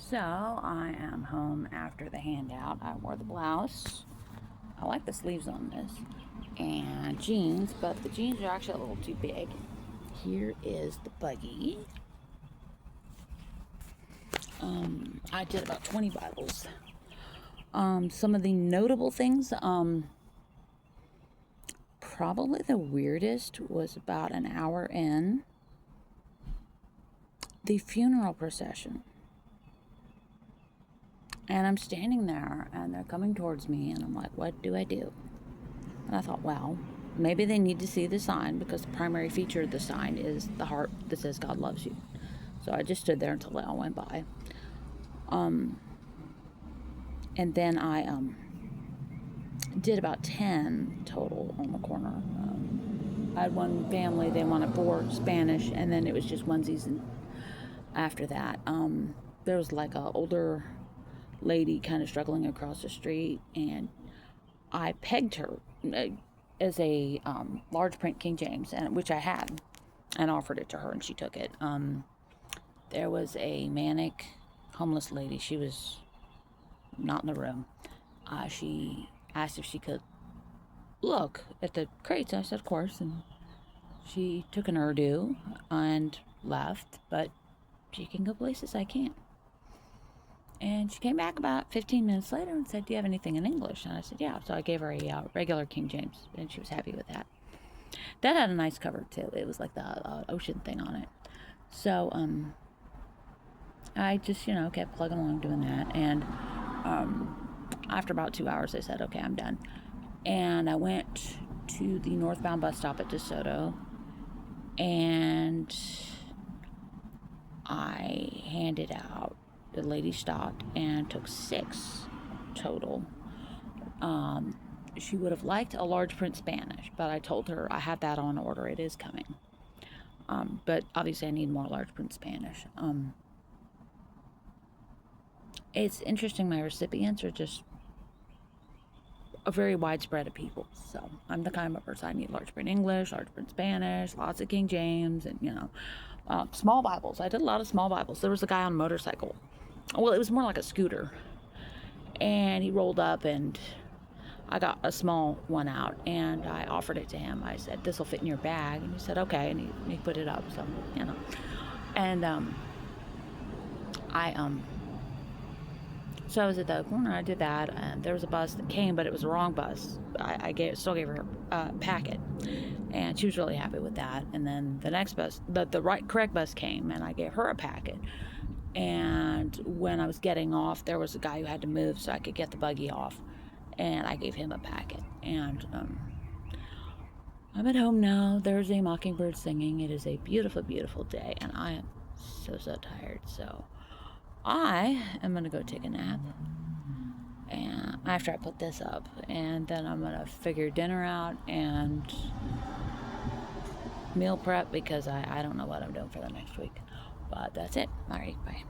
So I am home after the handout. I wore the blouse. I like the sleeves on this. And jeans, but the jeans are actually a little too big. Here is the buggy. I did about 20 Bibles. Some of the notable things, probably the weirdest was about an hour in, the funeral procession. And I'm standing there, and they're coming towards me, and I'm like, what do I do? And I thought, well, maybe they need to see the sign, because the primary feature of the sign is the heart that says God loves you. So I just stood there until they all went by. And then I did about 10 total on the corner. I had one family, they wanted 4 Spanish, and then it was just onesies. And after that, there was like a older lady kind of struggling across the street, and I pegged her as a large print King James, and which I had, and offered it to her, and she took it. There was a manic homeless lady. She was not in the room. She asked if she could look at the crates. I said, of course, and she took an Urdu and left, but she can go places I can't. And she came back about 15 minutes later and said, do you have anything in English? And I said, yeah. So I gave her a regular King James, and she was happy with that. That had a nice cover, too. It was like the ocean thing on it. So I just, kept plugging along doing that. And after about 2 hours, I said, okay, I'm done. And I went to the northbound bus stop at DeSoto, and I handed out. The lady stopped and took 6 total. She would have liked a large print Spanish, but I told her I had that on order. It is coming. But obviously I need more large print Spanish. It's interesting, my recipients are just a very widespread of people. So I'm the kind of person, I need large print English, large print Spanish, lots of King James, and small Bibles. I did a lot of small Bibles. There was a guy on a motorcycle. Well, it was more like a scooter. And he rolled up, and I got a small one out, and I offered it to him. I said, this will fit in your bag. And he said, okay. And he put it up. So, And so I was at the corner. I did that. And there was a bus that came, but it was the wrong bus. I still gave her a packet. And she was really happy with that. And then the next bus, the correct bus came, and I gave her a packet. And when I was getting off, there was a guy who had to move so I could get the buggy off, and I gave him a packet. And I'm at home now. There's a mockingbird singing. It is a beautiful, beautiful day, and I am so tired. So I am gonna go take a nap, and after I put this up, and then I'm gonna figure dinner out and meal prep, because I don't know what I'm doing for the next week. But that's it. All right, bye.